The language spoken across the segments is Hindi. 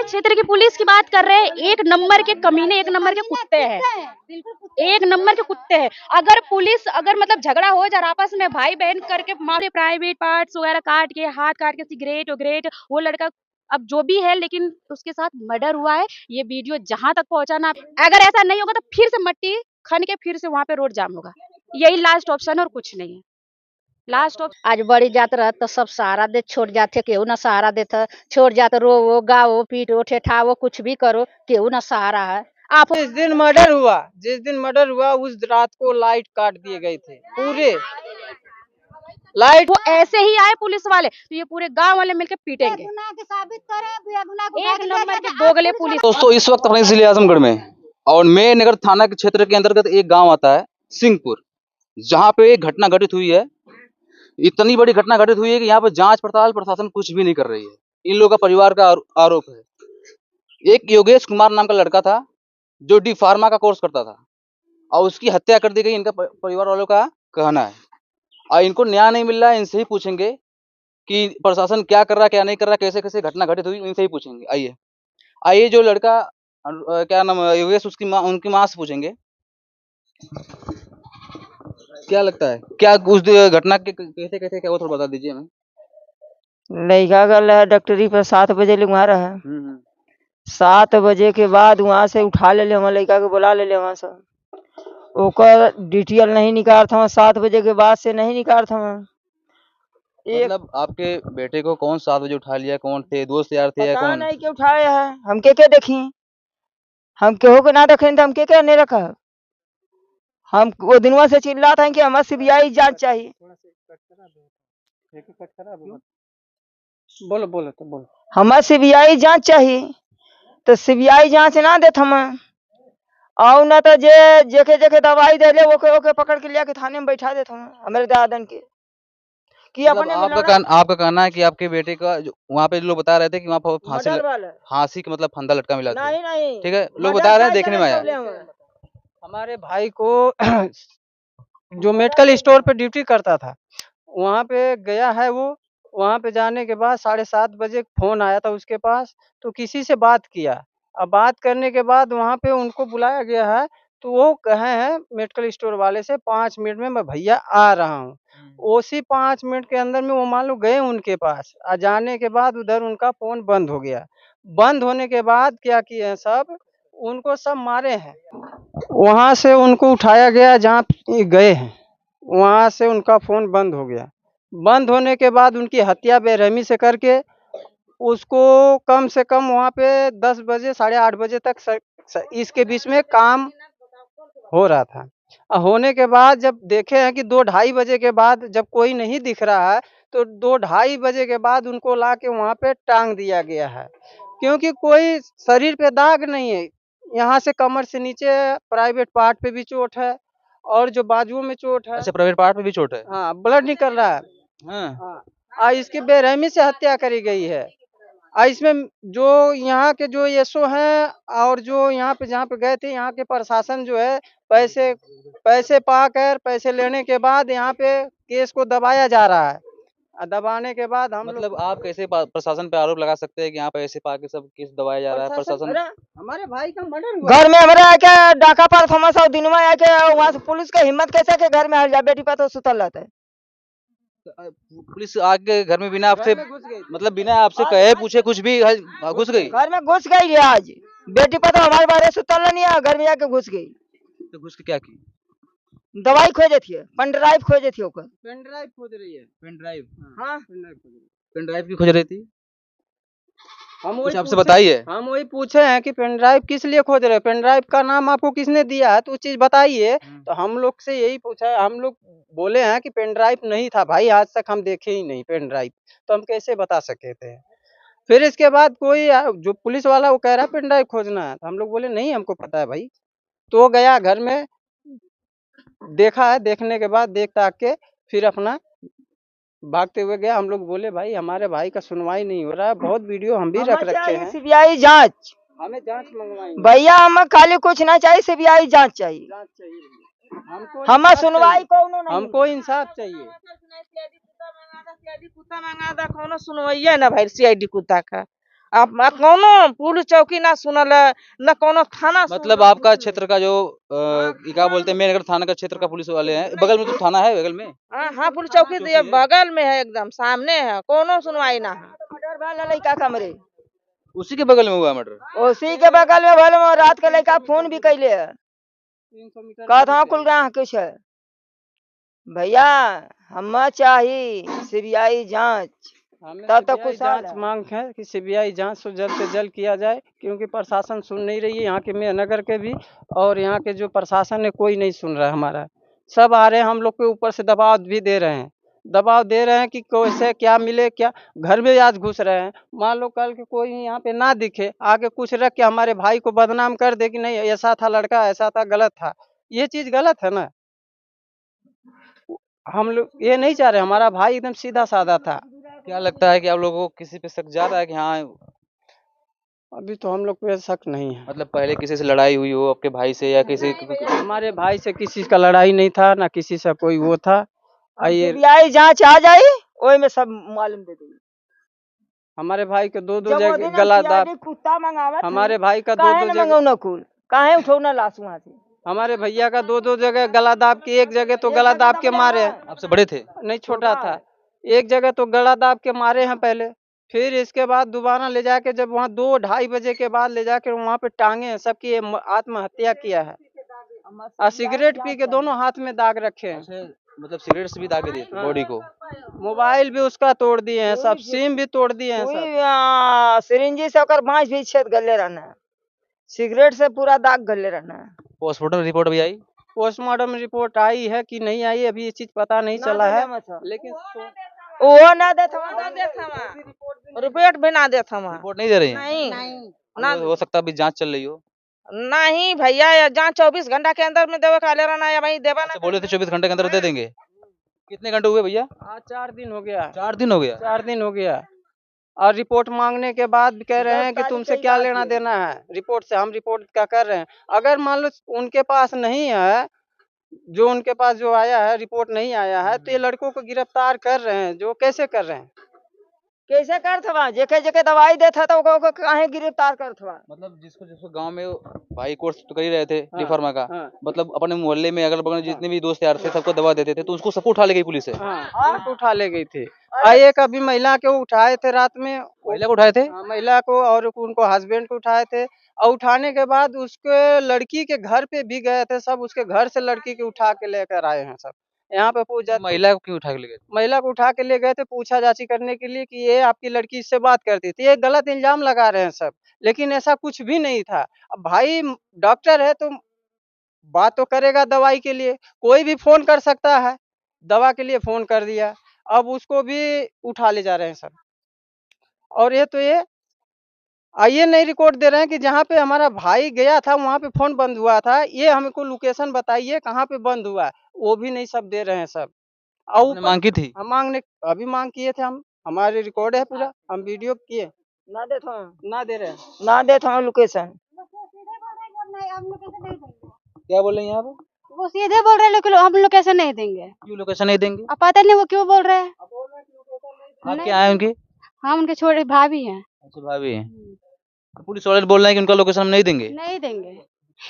क्षेत्र की पुलिस की बात कर रहे हैं, एक नंबर के कमीने, एक नंबर के कुत्ते हैं, एक नंबर के कुत्ते हैं। अगर पुलिस अगर मतलब झगड़ा हो जा आपस में भाई बहन करके मारे प्राइवेट पार्ट्स वगैरह काट के, हाथ काट के, सिगरेट वगरेट, वो लड़का अब जो भी है, लेकिन उसके साथ मर्डर हुआ है। ये वीडियो जहां तक पहुंचा ना, अगर ऐसा नहीं होगा तो फिर से मट्टी खन के फिर से वहां पे रोड जाम होगा। यही लास्ट ऑप्शन है और कुछ नहीं है। लास्ट ऑप्शन आज बड़ी जात रहत तो सब सहारा दे, छोड़ जाते केहू ना सहारा देता, छोड़ जाते रो वो गाओ पीटो ठेठाओ कुछ भी करो, केहू ना सहारा है। आप जिस दिन मर्डर हुआ उस रात को लाइट काट दिए गए थे, पूरे लाइट। वो ऐसे ही आए पुलिस वाले तो ये पूरे गांव वाले मिलकर पीटेंगे। एक नंबर के दोगले पुलिस। दोस्तों इस वक्त अपने जिले आजमगढ़ में और मैं नगर थाना के क्षेत्र के अंतर्गत एक गांव आता है सिंहपुर, जहां पे एक घटना घटित हुई है। इतनी बड़ी घटना घटित हुई है कि यहाँ पर जांच पड़ताल प्रशासन कुछ भी नहीं कर रही है। इन लोगों का परिवार का आरोप है। एक योगेश कुमार नाम का लड़का था जो डी फार्मा का कोर्स करता था और उसकी हत्या कर दी गई, इनका परिवार वालों का कहना है। और इनको न्याय नहीं मिल रहा है। इनसे ही पूछेंगे कि प्रशासन क्या कर रहा है, क्या नहीं कर रहा, कैसे कैसे घटना घटित हुई, इनसे ही पूछेंगे। आइए आइए जो लड़का क्या नाम है योगेश, उनकी माँ से पूछेंगे क्या लगता है, क्या उस घटना के कैसे कैसे क्या वो थोड़ा बता दीजिए हमें। लड़का गल है डॉक्टरी पर 7 बजे ले वहाँ रहा। 7 बजे के बाद वहाँ से उठा ले वहाँ लड़का के बुला ले वहाँ से, ओकर डिटेल नहीं निकाल था। 7 बजे के बाद से नहीं निकाल था। मतलब आपके बेटे को कौन 7 बजे उठा लिया, कौन थे, दोस्त यार थे या पता कौन? नहीं क्यों उठाया है, हम के देखी, हम केहू को ना रखे तो हम के नहीं रखा। हम वो दिनवा से चिल्ला था कि हमारे सीबीआई जांच चाहिए। बोलो हमारे सीबीआई जांच चाहिए, तो सीबीआई जांच ना देत हम और ना तो जेके जेके दवाई दे ले ओके ओके पकड़ के लिया के थाने में बैठा देत हम हमारे दादन के कि मतलब आपका कहना है कि आपके बेटे का वहाँ पे लोग बता रहे थे कि वहाँ पर फांसी का मतलब फंदा लटका मिला था। नहीं ठीक है, लोग बता रहे हैं, देखने में आया। हमारे भाई को जो मेडिकल स्टोर पे ड्यूटी करता था वहाँ पे गया है वो। वहाँ पे जाने के बाद 7:30 बजे फोन आया था उसके पास, तो किसी से बात किया। अब बात करने के बाद वहाँ पे उनको बुलाया गया है, तो वो कहे हैं मेडिकल स्टोर वाले से 5 मिनट में मैं भैया आ रहा हूँ। उसी 5 मिनट के अंदर में वो मान लो गए उनके पास। जाने के बाद उधर उनका फोन बंद हो गया। बंद होने के बाद क्या किए हैं, सब उनको सब मारे हैं। वहाँ से उनको उठाया गया जहाँ गए हैं, वहाँ से उनका फोन बंद हो गया। बंद होने के बाद उनकी हत्या बेरहमी से करके उसको कम से कम वहाँ पे 10 बजे 8:30 बजे तक इसके बीच में काम हो रहा था। होने के बाद जब देखे हैं कि 2-2:30 बजे के बाद जब कोई नहीं दिख रहा है, तो 2-2:30 बजे के बाद उनको ला के वहाँ पे टांग दिया गया है, क्योंकि कोई शरीर पे दाग नहीं है। यहाँ से कमर से नीचे प्राइवेट पार्ट पे भी चोट है और जो बाजुओं में चोट है। अच्छा, प्राइवेट पार्ट में भी चोट है? हाँ, ब्लड निकल रहा है। हाँ। इसकी बेरहमी से हत्या करी गई है। इसमें जो यहाँ के जो एसओ हैं और जो यहाँ पे जहाँ पे गए थे, यहाँ के प्रशासन जो है पैसे पाकर पैसे लेने के बाद यहाँ पे केस को दबाया जा रहा है। दबाने के बाद हम मतलब आप कैसे प्रशासन पे आरोप लगा सकते हैं कि यहाँ पे ऐसे पाके सब केस दबाया जा रहा है? प्रशासन हमारे भाई का मर्डर हुआ, घर में हमारे आके डाका पर थमस और दिन में आके वहाँ से पुलिस का हिम्मत कैसे के घर में आ जा, बेटी पर तो सुतल रहता है। पुलिस आके घर में बिना आपसे मतलब बिना आपसे कहे पूछे कुछ भी घुस गई? घर में घुस गई है आज। बेटी पर तो हमारे बारे सुतल नहीं है, घर में आके घुस गई। तो घुस के क्या की? दवाई खोजे थी, पेन ड्राइव खोजे थी। पेन ड्राइव खोज रही है। Pen drive? हाँ, पेन ड्राइव की खोज रही थी। हम कुछ आपसे बताइए। हम वही पूछे हैं कि पेन ड्राइव किस लिए खोज रहे हैं, पेन ड्राइव का नाम आपको किसने दिया है, तो वो चीज बताइए। तो हम लोग से यही पूछा है, हम लोग बोले हैं कि पेन ड्राइव नहीं था भाई, आज तक हम देखे ही नहीं पेन ड्राइव, तो हम कैसे बता सके थे। फिर इसके बाद कोई जो पुलिस वाला वो कह रहा है पेन ड्राइव खोजना है, तो हम लोग बोले नहीं हमको पता है भाई। तो गया घर में, देखा है, देखने के बाद देख ताक के फिर अपना भागते हुए गया। हम लोग बोले भाई हमारे भाई का सुनवाई नहीं हो रहा है, बहुत वीडियो हम भी रख रखे हैं। सीबीआई जांच, हमें जांच मंगवाएंगे भैया, हमें खाली कुछ ना चाहिए, सीबीआई जांच चाहिए। हमें सुनवाई हमको इंसाफ चाहिए। कुत्ता मांगा था, कोनो सुनवाई है ना भाई, सीआईडी कुत्ता का अब कौनो पुलिस चौकी ना सुनल है, न कौनो थाना मतलब आपका क्षेत्र का जो ये क्या बोलते हैं मेनगढ़ थाना का क्षेत्र का पुलिस वाले हैं, बगल में तो थाना है बगल में। हाँ पुलिस चौकी तो ये बगल में है, एकदम सामने है, कोनो सुनवाई ना है। मर्डर वाला लड़का कमरे उसी के बगल में हुआ मर्डर। उसी के बगल में भले में रात के लड़का फोन भी कैले है, 300 मीटर कहाँ खुल रहा कुछ है भैया। हमें चाहिए सीबीआई जांच, हमें तब तक सीबीआई कुछ हाल जांच है। मांग है कि सीबीआई जांच को जल्द से जल्द किया जाए, क्योंकि प्रशासन सुन नहीं रही है, यहाँ के मेहनगर के भी और यहाँ के जो प्रशासन है कोई नहीं सुन रहा है हमारा। सब आ रहे हैं हम लोग के ऊपर से, दबाव भी दे रहे हैं, दबाव दे रहे हैं कि कैसे क्या मिले, क्या घर में आज घुस रहे हैं। मान लो कल के कोई यहाँ पे ना दिखे, आगे कुछ रख के हमारे भाई को बदनाम कर दे कि नहीं ऐसा था लड़का, ऐसा था, गलत था। ये चीज गलत है ना। हम लोग ये नहीं चाह रहे, हमारा भाई एकदम सीधा साधा था। क्या लगता है कि आप लोगों को किसी पे शक जा रहा है कि हाँ अभी तो हम लोग पे शक नहीं है। मतलब पहले किसी से लड़ाई हुई हो आपके भाई से या किसी हमारे भाई से किसी का लड़ाई नहीं था, ना किसी से कोई वो था। आइए सीबीआई जांच आ जाई, ओई में सब मालूम दे दूंगी। हमारे भाई के दो जब वो जगह दिन गला CID दाब, कुत्ता मंगावत हमारे भाई का काहे दो न जगह, मंगौना कुल, काहे उठौना लाश वहाँ से। हमारे भैया का दो जगह गला दाब के, एक जगह तो गला दाब के मारे हैं, आपसे बड़े थे? नहीं छोटा था। एक जगह तो गला दाब के मारे हैं पहले, फिर इसके बाद दोबारा ले जाके जब वहाँ 2-2:30 बजे के बाद ले जाके वहाँ पे टांगे हैं, सबकी आत्महत्या किया है। और सिगरेट पी के दोनों हाथ में दाग रखे हैं, मतलब सिगरेट से भी दागे दिए थे बॉडी को। मोबाइल भी उसका तोड़ दिए हैं, सब सिम भी तोड़ दिए हैं सब। कोई सिरिंजी से ओकर बाँस भी छेद गले रहना है, सिगरेट से पूरा दाग गले रहना है। पोस्टमार्टम रिपोर्ट भी आई? पोस्टमार्टम रिपोर्ट आई है कि नहीं आई अभी ये चीज पता नहीं चला है, लेकिन वो ना दे रिपोर्ट भी ना देत हम। रिपोर्ट नहीं दे रही है? नहीं हो सकता है अभी जांच चल रही हो। नहीं भैया, ये जांच 24 घंटा के अंदर में देवे का ले रहना है, भाई देवा अच्छा, बोले थे 24 घंटे के अंदर दे देंगे। कितने घंटे हुए भैया? आज 4 दिन हो गया, 4 दिन हो गया। 4 दिन हो गया। और रिपोर्ट मांगने के बाद भी कह रहे हैं कि तुमसे क्या लेना देना है रिपोर्ट से, हम रिपोर्ट क्या कर रहे हैं। अगर मान लो उनके पास नहीं है, जो उनके पास जो आया है रिपोर्ट नहीं आया है, तो ये लड़कों को गिरफ्तार कर रहे हैं, जो कैसे कर रहे हैं। कैसे करत हवा, जेके जेके दवाई देता तो ओको काहे गिरफ्तार करत हवा। मतलब जिसको जिसको गांव में भाई कोर्स तो कर ही रहे थे डिफार्मा का, हाँ। मतलब अपने मोहल्ले में अगल बगल जितने भी दोस्त यार थे सबको दवा देते थे, तो उसको सबको उठा ले गई पुलिस है। हाँ, उनको उठा ले गई थी। एक अभी महिला को उठाए थे रात में, महिला को उठाए थे? हाँ, महिला को और उनको हस्बैंड को उठाए थे, और उठाने के बाद उसके लड़की के घर पे भी गए थे, सब उसके घर से लड़की के उठा के लेकर आए हैं सब। यहाँ पे पूछा, महिला को क्यों उठा के ले गए? महिला को उठा के ले गए थे पूछा जाची करने के लिए कि ये आपकी लड़की इससे बात करती थी। ये गलत इल्जाम लगा रहे हैं सब, लेकिन ऐसा कुछ भी नहीं था। अब भाई डॉक्टर है तो बात तो करेगा दवाई के लिए, कोई भी फोन कर सकता है, दवा के लिए फोन कर दिया, अब उसको भी उठा ले जा रहे हैं सब। और ये ये नहीं रिकॉर्ड दे रहे हैं कि जहाँ पे हमारा भाई गया था वहाँ पे फोन बंद हुआ था, ये हमको लोकेशन बताइए कहाँ पे बंद हुआ, वो भी नहीं सब दे रहे हैं सब। और आपने मांग की थी? हम अभी मांग किए थे हम, हमारे रिकॉर्ड है पूरा, हम वीडियो किए, ना देत हूँ, ना दे रहे हैं। ना देत हूँ लोकेशन। क्या बोल रही हैं आप? वो सीधे बोल रहे हैं लेकिन हम लोग कैसे नहीं देंगे। क्यों लोकेशन नहीं देंगे? अब पता नहीं वो क्यों बोल रहे हैं। आप क्या आए उनके? हम उनके छोटे भाभी हैं। अच्छा भाभी हैं। पुलिस वाले बोल रहे हैं कि उनका लोकेशन हम नहीं देंगे। नहीं देंगे,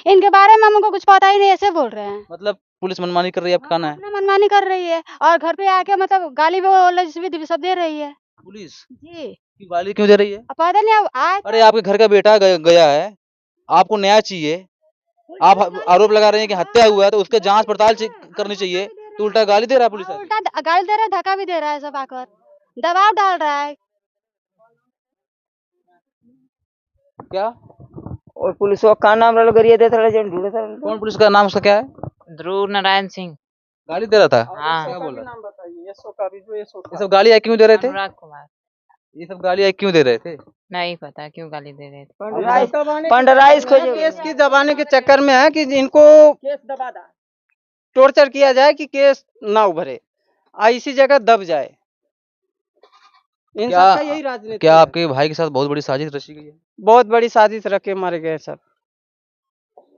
इनके बारे में हमको कुछ पता ही नहीं, ऐसे बोल रहे हैं। मतलब पुलिस मनमानी कर रही है, आपका कहना है? अपना मनमानी कर रही है और घर पे आके मतलब गाली भी सब दे रही है पुलिस जी। की गाली क्यों दे रही है? अब पता नहीं अब आए अरे आपके घर का बेटा गया है, आपको न्याय चाहिए, आप आरोप लगा रहे हैं कि हत्या हुआ है तो उसके जांच पड़ताल करनी चाहिए, तो उल्टा गाली दे रहा है पुलिस वाला। उल्टा गाली दे रहा है, धक्का भी दे रहा है, सब आकर दबाव डाल रहा है। क्या? और पुलिस का नाम रल गरिए देत रहे जन ढूंढे सर। कौन पुलिस का नाम उसका क्या है? ध्रुव नारायण सिंह। गाली दे रहा था? हाँ। क्या बोल रहा? नाम बताइए, यशो का भी, जो यशो ये सब गाली क्यों दे रहे थे? अनुराग कुमार। ये सब गाली क्यों दे रहे थे? नहीं पता क्यों गाली दे रहे थे। पंडराइस खोजे केस की दबाने के चक्कर में है कि इनको केस दबा दा, टॉर्चर किया जाए कि केस ना उभरे, इसी जगह दब जाए। इन क्या- सबका यही राजनीति क्या है। आपके भाई के साथ बहुत बड़ी साजिश रची गई है? बहुत बड़ी साजिश रखे मारे गए सब,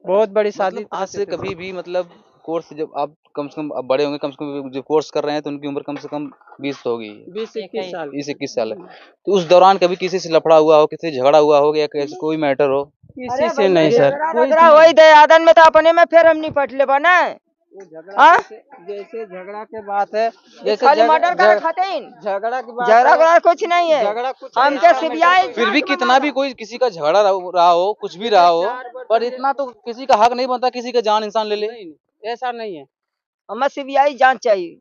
बहुत बड़ी साजिश मतलब आज से रचे थे। कभी भी मतलब कोर्स जब आप कम से कम अब बड़े होंगे, कम से कम जो कोर्स कर रहे हैं तो उनकी उम्र कम से कम 20 तो होगी, 20-21 साल 20-21 साल है। तो उस दौरान कभी किसी से लफड़ा हुआ हो, किसी से झगड़ा हुआ हो, या कैसे कोई मैटर हो? किसी से नहीं सर, कोई झगड़ा वही दयादन में तो अपने में फिर हम निपट ले बना जैसे झगड़ा के बात है, जैसे खाली मर्डर कर खाते ही झगड़ा की बात झगड़ा है, वगड़ा कुछ नहीं है। झगड़ा कुछ हम नहीं, क्या सीबीआई फिर भी कितना भी कोई किसी का झगड़ा रहा हो, कुछ भी रहा हो, पर इतना तो किसी का हक नहीं बनता किसी का जान इंसान ले ले। ऐसा नहीं है। हमें सीबीआई जांच चाहिए।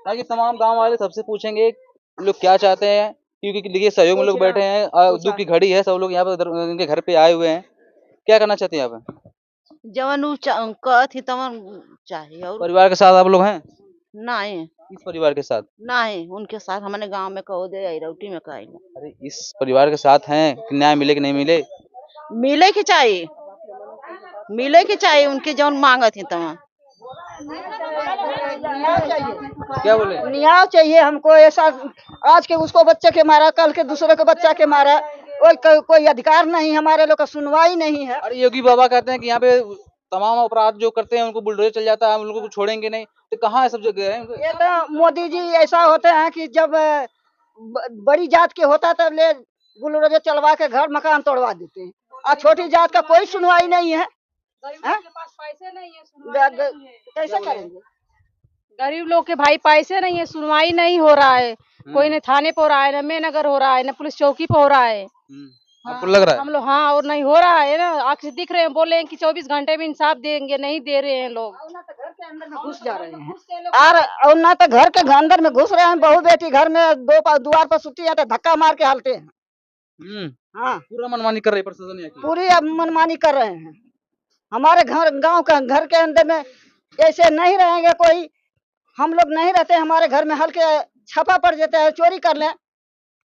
ताकि तमाम गांव वाले सबसे पूछेंगे लोग क्या चाहते हैं, क्योंकि देखिए सहयोग में लोग बैठे हैं, दुख की घड़ी है, सब लोग यहाँ पे इनके घर पे आए हुए हैं। क्या करना चाहते हैं यहाँ पे? जवन कहत ही तवन चाहिए और परिवार के साथ आप लोग हैं? नहीं इस परिवार के साथ? नहीं उनके साथ हमने गांव में कहो दे रोटी में कहीं अरे इस परिवार के साथ हैं कि न्याय मिले कि नहीं मिले? मिले के चाहिए, मिले के चाहिए उनके जवन मांगत ही तवन। क्या बोले? न्याय चाहिए हमको। ऐसा आज के उसको बच्चे के मारा, कल के दूसरे को बच्चा के मारा, कोई अधिकार नहीं, हमारे लोग का सुनवाई नहीं है। अरे योगी बाबा कहते हैं कि यहाँ पे तमाम अपराध जो करते हैं उनको बुलडोजर चल जाता है, हम लोगों को छोड़ेंगे नहीं, तो कहाँ है सब जगह है? ये तो मोदी जी ऐसा होते हैं कि जब बड़ी जात के होता तब ले बुलडोजर चलवा के घर मकान तोड़वा देते हैं, और छोटी जात का कोई सुनवाई नहीं है। पैसे नहीं है, कैसे करेंगे? गरीब लोग के भाई पैसे नहीं है, सुनवाई नहीं हो रहा है। कोई न थाने पे हो रहा है, न मेनगर हो रहा है, न पुलिस चौकी पे हो रहा है। आपको लग रहा है? हम लोग हाँ, और नहीं हो रहा है ना, आँख से दिख रहे हैं, बोले हैं कि 24 घंटे में इंसाफ देंगे, नहीं दे रहे हैं लोग। घर के अंदर में घुस जा रहे हैं और ना तो घर के अंदर में घुस रहे हैं। बहू बेटी घर में द्वार पर सुती है तो धक्का मार के हालते हैं। हाँ, पूरा मनमानी कर रही है प्रशासन यहाँ की। पूरी अब मनमानी कर रहे हैं। हमारे गांव का घर के अंदर में ऐसे नहीं रहेंगे कोई, हम लोग नहीं रहते, हमारे घर में हल्के छापा पड़ जाता है, चोरी कर ले,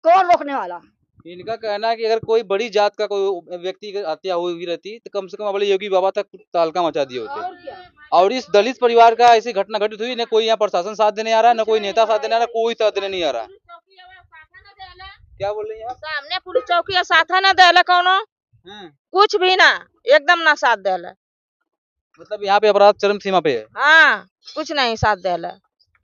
कौन रोकने वाला? इनका कहना है कि अगर कोई बड़ी जात का कोई व्यक्ति की हत्या हुई रहती तो कम से कम अपने योगी बाबा तक तहलका मचा दिए होते। और इस दलित परिवार का ऐसी घटना घटित हुई, न कोई यहाँ प्रशासन साथ देने आ रहा है, न कोई नेता साथ देने आ रहा है, कोई साथ देने नहीं आ रहा है। क्या बोल रही हैं आप? सामने पुलिस चौकी या साथा ना देला कोनो, कुछ भी ना, एकदम ना साथ देला। मतलब यहाँ पे अपराध चरम सीमा पे है। हाँ, कुछ नहीं साथ देला।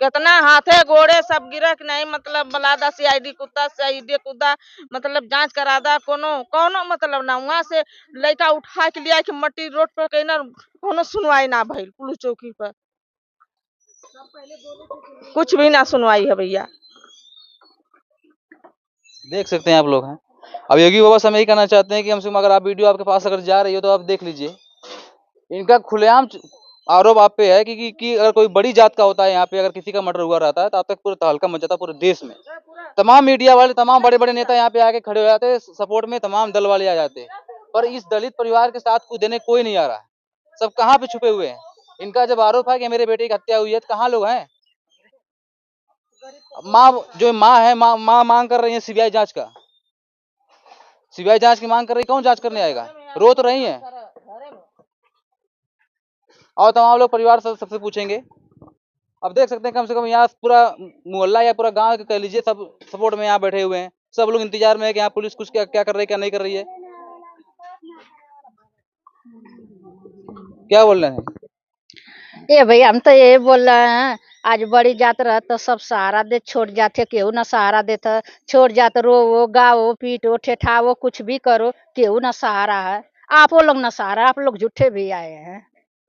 कितना हाथे गोड़े सब गिरक नहीं, मतलब बलादा सीआईडी कुत्ता मतलब जांच करा दा, कोनो मतलब ना। वहाँ से लड़का उठा के लिया कि मट्टी रोड पर कहीं ना, कोनो सुनवाई ना भइल पुलिस चौकी पर, कुछ भी ना सुनवाई है भैया। देख सकते हैं आप लोग हैं। अब योगी बाबा से हम यही कहना चाहते हैं कि कम से कम अगर आप वीडियो आपके पास अगर जा रही हो तो आप देख लीजिए। इनका खुलेआम आरोप आप पे है कि अगर कोई बड़ी जात का होता है यहाँ पे, अगर किसी का मर्डर हुआ रहता है तो अब तक पूरा तहलका मच जाता पूरे देश में। तमाम मीडिया वाले, तमाम बड़े बड़े नेता यहाँ पे आके खड़े हो जाते, सपोर्ट में तमाम दल वाले आ जाते, पर इस दलित परिवार के साथ कुछ देने कोई नहीं आ रहा है। सब कहाँ पे छुपे हुए हैं? इनका जब आरोप है कि मेरे बेटे की हत्या हुई है तो कहाँ लोग हैं? माँ है, माँ मांग कर रही है सीबीआई जांच का, सीबीआई जांच की मांग कर रही, कौन जांच करने आएगा? रो तो रही है। और तमाम लोग परिवार से सबसे पूछेंगे। अब देख सकते हैं कम से कम यहाँ पूरा मोहल्ला या पूरा गांव कह लीजिए, सब सपोर्ट में यहाँ बैठे हुए हैं। सब लोग इंतजार में है कि यहाँ पुलिस कुछ क्या कर रही है, क्या नहीं कर रही है। क्या बोल रहे हैं? ए भैया हम तो यही बोल रहे हैं, आज बड़ी जात रह तो सब सहारा दे, छोड़ जाते केहू ना सहारा देता, छोड़ जाते रो गाओ पीटो ठेठाओ कुछ भी करो, केहू ना सहारा है। आप लोग ना सहारा, आप लोग झूठे भी आए हैं।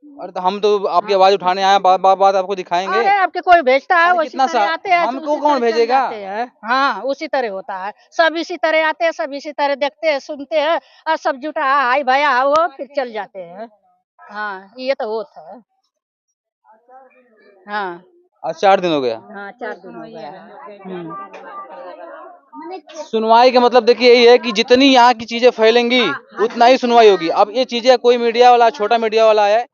अरे तो हम तो आपकी आवाज उठाने आए हैं, बात आपको दिखाएंगे। अरे आपके कोई भेजता है, उसी कितना तरह आते हैं, हमको उसी कौन तरह चल भेजेगा? जाते हैं। हाँ, उसी तरह होता है, सब इसी तरह आते हैं, सब इसी तरह देखते हैं, सुनते हैं और सब जुटा हाय भैया आओ फिर चल जाते हैं। हाँ, ये तो होता है। हाँ आज 4 दिन हो गया। हाँ, 4 दिन हो गया। सुनवाई का मतलब देखिए यही है कि जितनी यहाँ की चीजें फैलेंगी उतना ही सुनवाई होगी। अब ये चीजें कोई मीडिया वाला, छोटा मीडिया वाला है,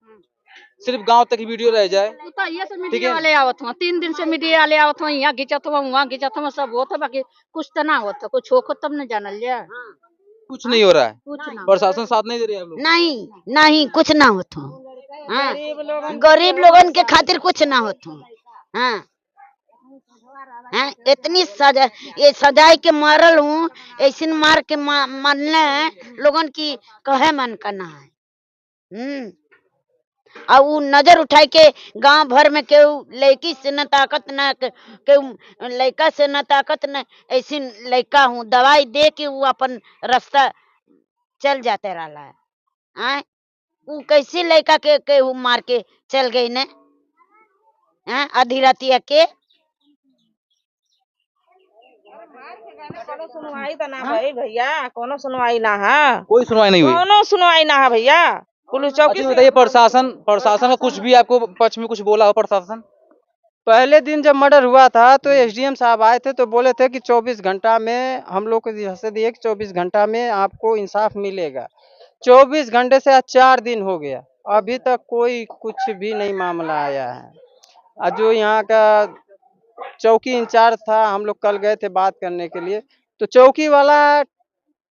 सिर्फ गांव तक ही वीडियो रह जाए, तो ये तो मीडिया वाले आवत हुआ, 3 दिन से मीडिया वाले आवत हुआ, यहाँ घिंचत हुआ, वहाँ घिंचत हुआ, सब होता, बाकी कुछ तो ना होता, कुछ होको तब न जानल जाए। कुछ नहीं हो रहा है। कुछ ना प्रशासन साथ नहीं दे रही है आप लोग। नहीं नहीं कुछ ना होता। हाँ, गरीब लोगन के खातिर कुछ ना होता। हाँ हाँ, इतनी सजा, ये सजाए के मारल हूँ, ऐसे मार के मरने लोगन की कहे मन का ना है। और वो नजर उठाई के गांव भर में केहू लड़की से न ताकत न केहू लड़का से न ताकत न ऐसी लड़का हूँ दवाई दे के वो अपन रास्ता चल जाते रहला है। आय वो कैसे लड़का के केहू मार के चल गई ने आधी रातिया के कोनो सुनवाई तो ना भाई भैया, कोनो सुनवाई ना है, कोई सुनवाई नहीं हुई। कोनो सुनवाई ना है भैया। पुलिस चौकी अच्छा से बताइए, प्रशासन का कुछ भी आपको पक्ष में कुछ बोला हो प्रशासन? पहले दिन जब मर्डर हुआ था तो एसडीएम साहब आए थे तो बोले थे कि 24 घंटा में हम लोग को जैसे दिए कि 24 घंटा में आपको इंसाफ मिलेगा। 24 घंटे से आज 4 दिन हो गया, अभी तक कोई कुछ भी नहीं मामला आया है। और जो यहाँ का चौकी इंचार्ज था, हम लोग कल गए थे बात करने के लिए, तो चौकी वाला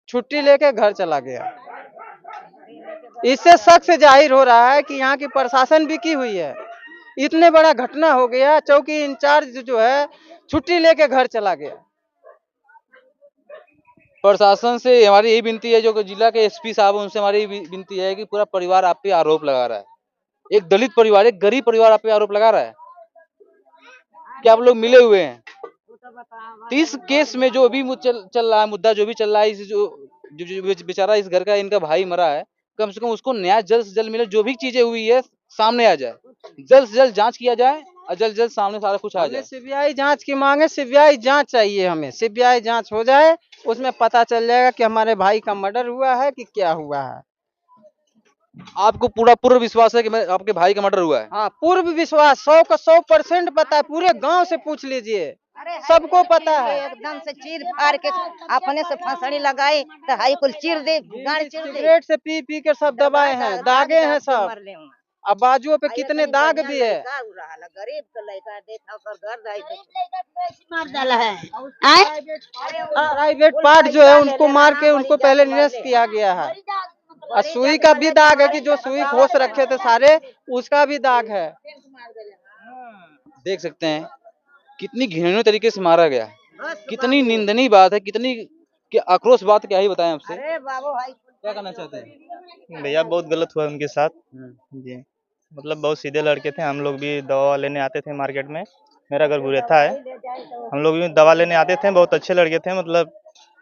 छुट्टी लेके घर चला गया। इससे शक से जाहिर हो रहा है कि यहाँ की प्रशासन बिकी हुई है। इतने बड़ा घटना हो गया, चौकी इंचार्ज जो है छुट्टी लेके घर चला गया। प्रशासन से हमारी यही विनती है, जो जिला के एसपी साहब उनसे हमारी यही विनती है कि पूरा परिवार आप पे आरोप लगा रहा है, एक दलित परिवार, एक गरीब परिवार आप पे आरोप लगा रहा है कि आप लोग मिले हुए हैं। तो इस केस में जो अभी चल रहा है मुद्दा, जो भी चल रहा है, इस जो बेचारा इस घर का इनका भाई मरा है, कम से कम उसको न्याय जल्द से जल्द मिले। जो भी चीजें हुई है सामने आ जाए, जल्द से जल्द जांच किया जाए और जल्द से जल्द सामने सारा कुछ आ जाए। सीबीआई जांच की मांग है, सीबीआई जांच चाहिए हमें। सीबीआई जांच हो जाए, उसमें पता चल जाएगा कि हमारे भाई का मर्डर हुआ है कि क्या हुआ है। आपको पूरा पूर्ण विश्वास है कि आपके भाई का मर्डर हुआ है? हाँ, पूर्ण विश्वास, 100 का 100% पता है। पूरे गांव से पूछ लीजिए, सबको पता है। एकदम से चीर फाड़ के अपने से फांसड़ी लगाई तो हाई कुल चीर दे, गाड़ चीर दे। सिगरेट से पी पी के सब दबाए हैं, दागे हैं सब। अब बाजुओं पे कितने दाग भी है। गरीब का लड़का देखा ओकर घर मार डाला है। प्राइवेट पार्ट जो है उनको मार के उनको पहले निरस्त किया गया है। और सुई का भी दाग है कि जो सुई घोष रखे थे सारे, उसका भी दाग है। देख सकते हैं कितनी घिनौने तरीके से मारा गया, कितनी निंदनीय बात है, कितनी आक्रोश बात, क्या ही बताएं आपसे। क्या कहना चाहते हैं भैया? बहुत गलत हुआ उनके साथ जी। मतलब बहुत सीधे लड़के थे, हम लोग भी दवा लेने आते थे मार्केट में, मेरा घर गुरेथा है, हम लोग भी दवा लेने आते थे। बहुत अच्छे लड़के थे, मतलब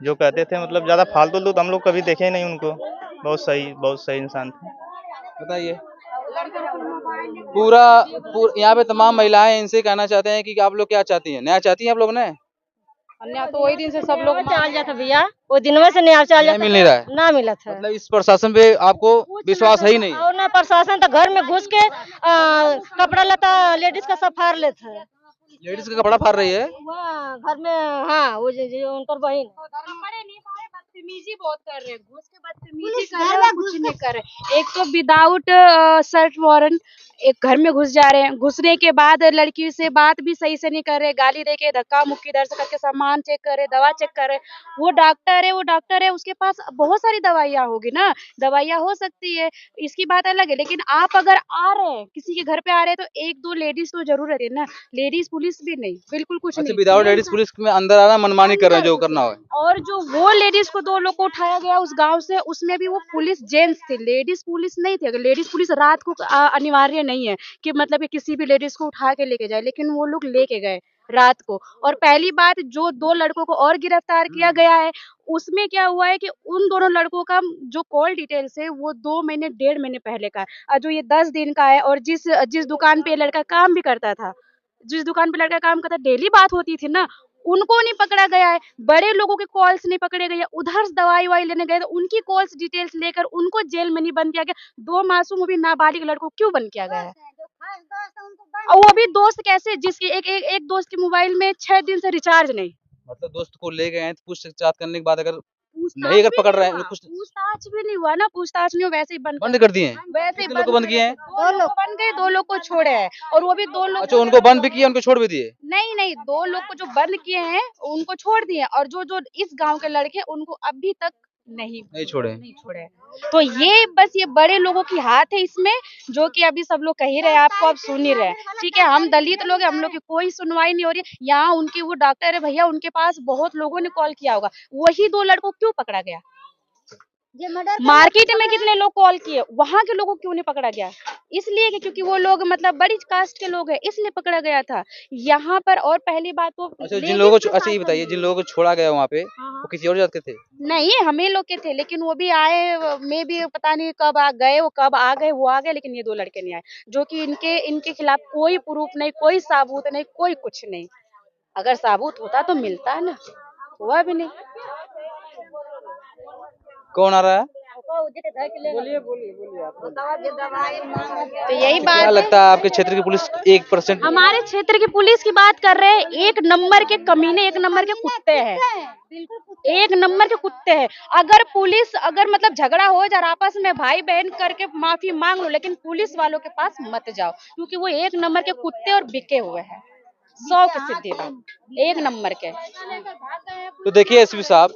जो कहते थे, मतलब ज़्यादा फालतू तो हम लोग कभी देखे ही नहीं उनको। बहुत सही इंसान थे। बताइए, पूरा यहाँ पे तमाम महिलाएं इनसे कहना चाहते हैं कि आप लोग क्या चाहती हैं? न्याय चाहती हैं आप लोग? ने अन्याय तो वही दिन से सब लोग चाल जाता भैया, वो दिन में से न्याय चाल जाता, मिल नहीं रहा है, ना मिला था। मतलब इस प्रशासन पे आपको विश्वास है ही नहीं? और ना प्रशासन तो घर में घुस के कपड़ा लता लेडीज का सब फाड़ लेता है। लेडीज का कपड़ा फाड़ रही है वहाँ घर में, हाँ वो जो उनकर बहन बदतमीजी बहुत कर रहे हैं, घुस के बदतमीजी कर रहे हैं, कुछ नहीं कर रहे। एक तो विदाउट सर्च वारंट एक घर में घुस जा रहे हैं, घुसने के बाद लड़की से बात भी सही से नहीं कर रहे, गाली दे के धक्का मुक्की इधर से करके सामान चेक कर रहे, दवा चेक कर रहे। वो डॉक्टर है, उसके पास बहुत सारी दवाइयाँ होगी ना, दवाइयाँ हो सकती है, इसकी बात अलग है। लेकिन आप अगर आ रहे हैं, किसी के घर पे आ रहे हैं, तो एक दो लेडीज तो जरूर रहती है ना, लेडीज पुलिस भी नहीं, बिल्कुल कुछ नहीं। विदाउट लेडीज पुलिस में अंदर आना मनमानी कर रहे हैं, जो करना हो। और जो वो लेडीज को 2 लोग को उठाया गया उस गांव से, उसमें भी वो पुलिस जेंट्स थे, लेडीज पुलिस नहीं थी। अगर लेडीज पुलिस रात को अनिवार्य नहीं है कि मतलब कि किसी भी लेडीज को उठा के लेके जाए, लेकिन वो लोग लेके गए रात को। और पहली बात, जो 2 लड़कों को और गिरफ्तार किया गया है, उसमें क्या हुआ है कि उन दोनों लड़कों का जो कॉल डिटेल्स है वो 2 महीने 1.5 महीने पहले का है, और जो ये 10 दिन का है। और जिस दुकान पे ये लड़का काम भी करता था, जिस दुकान पे लड़का काम करता, डेली बात होती थी ना, उनको नहीं पकड़ा गया है। बड़े लोगों के कॉल्स नहीं पकड़े गए, उधर से दवाई लेने गए तो उनकी कॉल्स डिटेल्स लेकर उनको जेल में नहीं बंद किया गया। 2 मासूम, वो भी नाबालिग लड़कों को क्यों बंद किया गया है? और वो भी दोस्त कैसे, जिसके एक दोस्त के मोबाइल में 6 दिन से रिचार्ज नहीं। मतलब दोस्त को ले गए हैं तो पूछताछ करने के बाद अगर नहीं अगर पकड़ रहे हैं, पूछताछ भी नहीं हुआ ना, पूछताछ नहीं हुआ, वैसे ही बंद कर दिए हैं। वैसे ही कितने लोग को बंद किए हैं? 2 लोग बंद गए, 2 लोग को छोड़े हैं, और वो भी 2 लोग। अच्छा, उनको बंद भी किया, उनको छोड़ भी दिए? नहीं, 2 लोग को जो बंद किए हैं उनको छोड़ दिए, और जो इस गांव के लड़के उनको अभी तक नहीं छोड़े। तो ये बस ये बड़े लोगों की हाथ है इसमें, जो कि अभी सब लोग कह ही रहे हैं, आपको अब सुन ही रहे हैं। ठीक है, हम दलित लोग हैं, हम लोग की कोई सुनवाई नहीं हो रही है। यहाँ उनकी वो डॉक्टर है भैया, उनके पास बहुत लोगों ने कॉल किया होगा, वही 2 लड़कों क्यों पकड़ा गया? मार्केट में कितने लोग कॉल किए, वहां के लोगों को क्यों नहीं पकड़ा गया? इसलिए कि क्योंकि वो लोग मतलब बड़ी कास्ट के लोग हैं, इसलिए पकड़ा गया था। यहाँ पर और पहली बात तो अच्छा, जिन लोगों को अच्छा ये बताइए, जिन लोगों को छोड़ा गया वहाँ पे वो किसी और जात के थे? नहीं, हमें लोग के थे, लेकिन वो भी आए, मैं भी पता नहीं कब आ गए, वो कब आ गए, वो आ गए, लेकिन ये 2 लड़के नहीं आए, जो कि इनके इनके खिलाफ कोई प्रूफ नहीं, कोई सबूत नहीं, कोई कुछ नहीं। अगर सबूत होता तो मिलता ना, हुआ भी नहीं। कौन आ रहा है? बोलिए बोलिए बोलिए आप। तो यही क्या बात है। लगता है आपके क्षेत्र की पुलिस 1% हमारे क्षेत्र की पुलिस की बात कर रहे हैं, एक नंबर के कमीने, एक नंबर के कुत्ते हैं, एक नंबर के कुत्ते हैं। अगर पुलिस अगर मतलब झगड़ा हो जाए आपस में, भाई बहन करके माफी मांग लो, लेकिन पुलिस वालों के पास मत जाओ, क्योंकि वो एक नंबर के कुत्ते और बिके हुए हैं। 100% बात, एक नंबर के। तो देखिए एसपी साहब,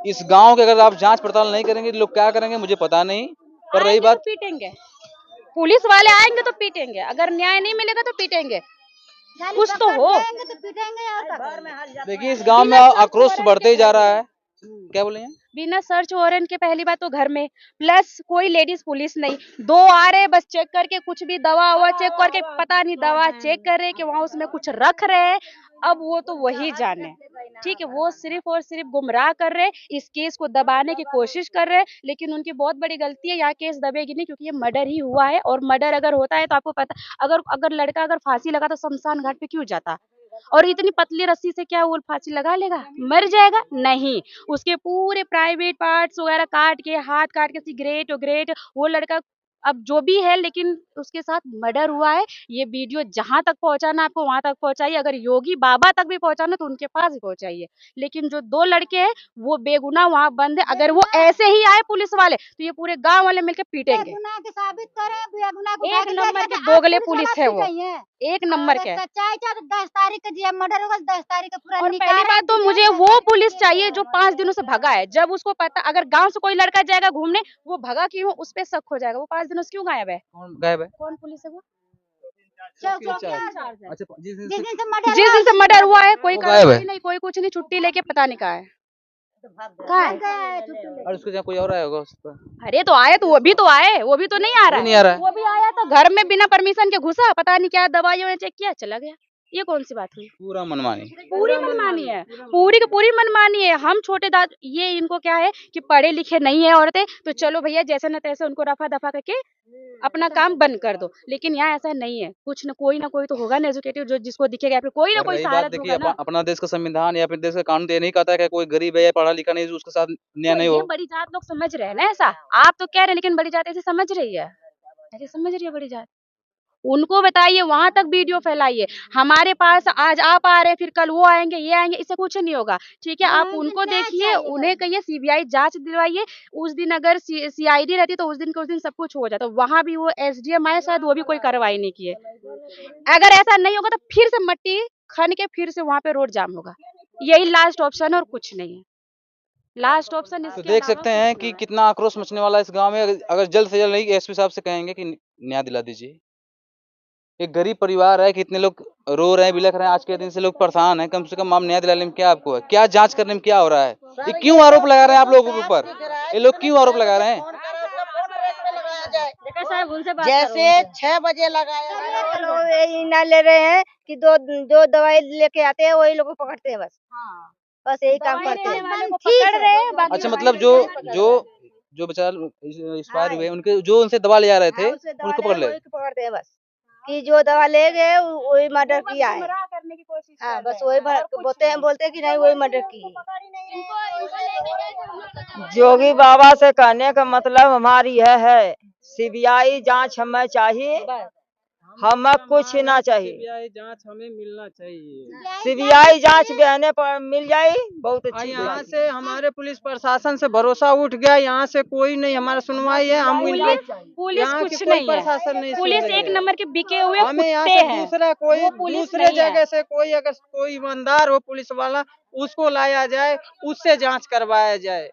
इस गांव के अगर आप जांच पड़ताल नहीं करेंगे तो लोग क्या करेंगे मुझे पता नहीं, पर रही आएंगे तो बात पीटेंगे, पुलिस वाले आएंगे तो पीटेंगे, अगर न्याय नहीं मिलेगा तो पीटेंगे, कुछ तो हो। देखिए इस गांव में आक्रोश बढ़ते ही जा रहा है। क्या बोले हैं? बिना सर्च वारंट के पहली बात तो घर में, प्लस कोई लेडीज पुलिस नहीं, 2 आ रहे बस चेक करके, कुछ भी दवा हुआ चेक करके, पता नहीं दवा चेक कर रहे कि वहाँ उसमें कुछ रख रहे हैं, अब वो तो वही जाने। ठीक है, वो सिर्फ और सिर्फ गुमराह कर रहे, इस केस को दबाने की कोशिश कर रहे, लेकिन उनकी बहुत बड़ी गलती है, यहाँ केस दबेगी नहीं, क्योंकि ये मर्डर ही हुआ है, और मर्डर अगर होता है तो आपको पता, अगर अगर लड़का अगर फांसी लगा तो शमशान घाट पे क्यों जाता, और इतनी पतली रस्सी से क्या वो फांसी लगा लेगा, मर जाएगा? नहीं, उसके पूरे प्राइवेट पार्ट्स वगैरह काट के, हाथ काट के, सिगरेट वगरेट, वो लड़का अब जो भी है, लेकिन उसके साथ मर्डर हुआ है। ये वीडियो जहां तक पहुंचाना आपको वहां तक पहुंचाइए, अगर योगी बाबा तक भी पहुंचाना तो उनके पास भी पहुंचाइए, लेकिन जो 2 लड़के हैं वो बेगुनाह वहां बंद है। अगर वो ऐसे ही आए पुलिस वाले तो ये पूरे गांव वाले मिलकर पीटेंगे। एक नंबर के दोगले पुलिस है वो, एक नंबर के। 10 तारीख को जी मर्डर होगा, 10 तारीख को पूरा और पहली बात तो मुझे वो पुलिस चाहिए जो 5 दिनों से भगा है, जब उसको पता, अगर गांव से कोई लड़का जाएगा घूमने, वो भगा क्यों, उस पे शक हो जाएगा, वो 5 दिनों से क्यों गायब है? कौन गायब है? कौन पुलिस है वो? अच्छा, जिस दिन से जिस दिन से मर्डर हुआ है कोई वो गायब है? कार्रवाई नहीं, कोई कुछ नहीं, छुट्टी लेके पता नहीं कहाँ है, कहाँ है? और उसके जहाँ कोई और आया होगा उस पर? अरे तो आए तो वो भी तो आए, वो भी तो नहीं आ रहा नहीं आ रहा है। वो भी आया तो घर में बिना परमिशन के घुसा, पता नहीं क्या दवाइयों चेक किया, चला गया। ये कौन सी बात हुई? पूरा मनमानी। पूरी मनमानी है, पूरी की पूरी मनमानी है। हम छोटे दाद, ये इनको क्या है कि पढ़े लिखे नहीं है औरतें, तो चलो भैया जैसे न तैसे उनको रफा दफा करके अपना काम बंद कर दो, लेकिन यहाँ ऐसा नहीं है, कुछ न कोई तो होगा ना एजुकेटेड, जो जिसको दिखेगा फिर कोई ना और कोई रही सहारा बात, देखिए होगा ना। अपना देश का संविधान या फिर देश का कानून तो ये नहीं कहता है कि कोई गरीब है या पढ़ा लिखा नहीं उसके साथ न्याय नहीं ये हो। बड़ी जात लोग समझ रहे हैं ना ऐसा, आप तो कह रहे हैं, लेकिन बड़ी जात ऐसे समझ रही है, ऐसे समझ रही है बड़ी जात। उनको बताइए, वहां तक वीडियो फैलाइए, हमारे पास आज आप आ रहे हैं, फिर कल वो आएंगे, ये आएंगे, इससे कुछ नहीं होगा। ठीक है, आप उनको देखिए, उन्हें कहिए सीबीआई जांच दिलवाइए। उस दिन अगर सीआईडी रहती तो उस दिन सब कुछ हो जाता। वहां भी वो एसडीएम आए, शायद वो भी कोई कार्रवाई नहीं किए। अगर ऐसा नहीं होगा तो फिर से मट्टी खन के फिर से वहां पे रोड जाम होगा। यही लास्ट ऑप्शन है और कुछ नहीं है, लास्ट ऑप्शन तो इसके देख अलावा सकते हैं कि कितना आक्रोश मचने वाला है इस गांव में। अगर जल्द से जल्द नहीं एसपी साहब से कहेंगे कि न्याय दिला दीजिए। एक गरीब परिवार है, कितने लोग रो रहे हैं, बिलख रहे हैं, आज के दिन से लोग परेशान हैं। कम से कम आप न्याय दिलाने में क्या आपको है, क्या जांच करने में क्या हो रहा है? ये क्यों आरोप लगा रहे हैं आप लोगों के ऊपर? ये लोग क्यों आरोप लगा रहे हैं? जैसे 6 बजे लगाया यही ना ले रहे हैं कि दो दवाई लेके आते हैं, वही लोग को पकड़ते हैं, बस यही काम करते हैं। पकड़ रहे हैं, बाकी अच्छा, मतलब जो बेचारे एक्सपायर हुए उनके जो उनसे दवा ले आ रहे थे उनको पकड़ ले। पकड़ते हैं बस, कि जो दवा ले गए वही मर्डर किया है। करने की कोशिश हाँ, बस वही बोलते हैं कि नहीं वही मर्डर की है। योगी बाबा से कहने का मतलब हमारी यह है, सीबीआई जांच हमें चाहिए, हमें कुछ ना चाहिए। सीबीआई जांच हमें मिलना चाहिए। सीबीआई जांच बहने पर मिल जाए बहुत अच्छी यहाँ बात से हमारे पुलिस प्रशासन से भरोसा उठ गया। यहाँ से कोई नहीं हमारा सुनवाई है। हम पुलिस यहाँ की कुछ कोई नहीं है, प्रशासन नहीं सुन पुलिस रही एक है। नंबर के बिके हुए हमें यहाँ कुत्ते से हैं। दूसरा कोई वो पुलिस दूसरे नहीं है। जगह से कोई अगर कोई ईमानदार हो पुलिस वाला उसको लाया जाए, उससे जांच करवाया जाए।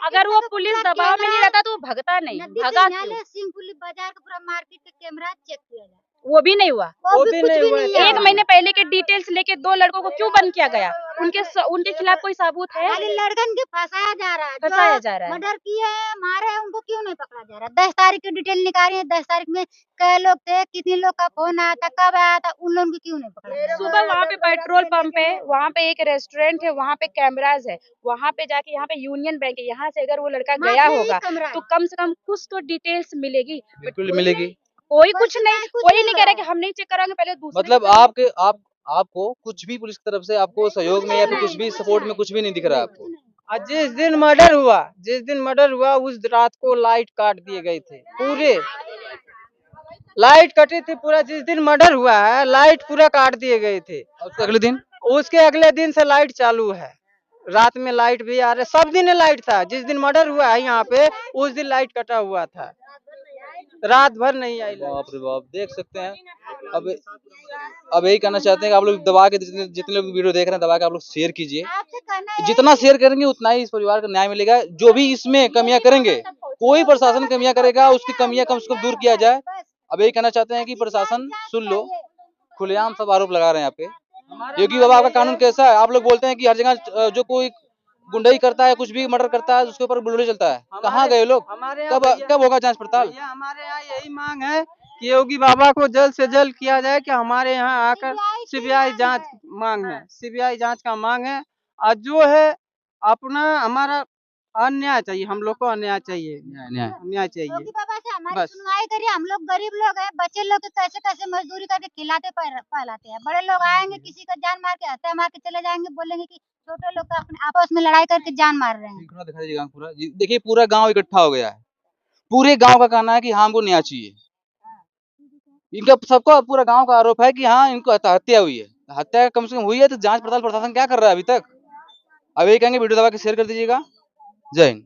अगर वो पुलिस दबाव में नहीं रहता तो वो भगता नहीं, भगा क्यों? सिंहपुली बाजार का पूरा मार्केट का कैमरा चेक किया जाए। वो भी नहीं हुआ। वो भी कुछ नहीं भी हुआ नहीं है। है। एक महीने पहले के डिटेल्स लेके 2 लड़कों को क्यों बंद किया गया? उनके खिलाफ कोई सबूत है? खाली लड़कन के फंसाया जा रहा है। फंसाया जा रहा है। मर्डर किए हैं, मारे हैं, उनको क्यों नहीं पकड़ा जा रहा? 10 तारीख की डिटेल निकाली है, 10 तारीख में कै लोग थे, कितने लोग का फोन आया था, कब आया था, उन लोगों को क्यों नहीं पकड़ा जा रहा? सुबह वहाँ पे पेट्रोल पंप है, वहाँ पे एक रेस्टोरेंट है, वहाँ पे कैमराज है, वहाँ पे जाके यहाँ पे यूनियन बैंक है, यहाँ से अगर वो लड़का गया मात्र होगा एक कमरा तो है। कम से कम कुछ तो डिटेल्स मिलेगी। बिल्कुल मिलेगी। कोई कुछ नहीं, कुछ कोई नहीं नहीं हो कह रहा रहा कि हम नहीं चेक कराएंगे, पहले दूसरे मतलब की कराएंगे। आपको कुछ भी पुलिस की तरफ से आपको सहयोग में या फिर कुछ भी सपोर्ट में कुछ भी नहीं दिख रहा है आपको। और जिस दिन मर्डर हुआ उस रात को लाइट काट दिए गए थे पूरे। लाइट कटी थी पूरा, जिस दिन मर्डर हुआ है लाइट पूरा काट दिए गए थे। और उसके अगले दिन से लाइट चालू है, रात में लाइट भी आ रहा है, सब दिन लाइट था। जिस दिन मर्डर हुआ है यहाँ पे उस दिन लाइट कटा हुआ था, रात भर नहीं आई लाइट। बाप रे बाप, देख सकते हैं। अब यही कहना चाहते हैं कि आप लोग दबा के जितने लोग वीडियो देख रहे हैं दबा के आप लोग शेयर कीजिए। आपसे कहना है जितना शेयर करेंगे उतना ही इस परिवार को न्याय मिलेगा। जो भी इसमें कमियां करेंगे, कोई प्रशासन कमियां करेगा उसकी कमियां कम से कम दूर किया जाए। अब यही कहना चाहते हैं कि प्रशासन सुन लो, खुलेआम सब आरोप लगा रहे हैं यहाँ पे। योगी बाबा का कानून कैसा है? आप लोग बोलते हैं कि हर जगह जो कोई गुंडाई करता है, कुछ भी मर्डर करता है, उसके ऊपर बुलडोजर चलता है। कहाँ गए लोग? कब होगा जांच पड़ताल? हमारे यहाँ यही मांग है कि योगी बाबा को जल्द से जल्द किया जाए कि हमारे यहाँ आकर सीबीआई जांच मांग है, सीबीआई जांच का मांग है। और जो है अपना हमारा अन्याय चाहिए, हम लोग को अन्याय चाहिए, न्याय चाहिए। योगी बाबा से हमारी बस। सुनवाई करिए। हम लोग गरीब लोग हैं, बच्चे लोग के कैसे कैसे मजदूरी करके खिलाते पहलाते हैं। बड़े लोग आएंगे किसी का जान मार के हत्या मार के चले जाएंगे, बोलेंगे कि छोटे लोग का अपने आपस में लड़ाई करके जान मार रहे हैं। दिखा दीजिएगा पूरा। देखिए पूरा गांव इकट्ठा हो गया है। पूरे गांव का कहना है कि हाँ हमको न्याय चाहिए। इनका सबका पूरा गांव का आरोप है कि हाँ इनको हत्या हुई है। हत्या कम से कम हुई है तो जांच पड़ताल प्रशासन क्या कर रहा है अभी तक? अब ये कहेंगे वीडियो दबा के शेयर कर दीजिएगा। जय हिंद।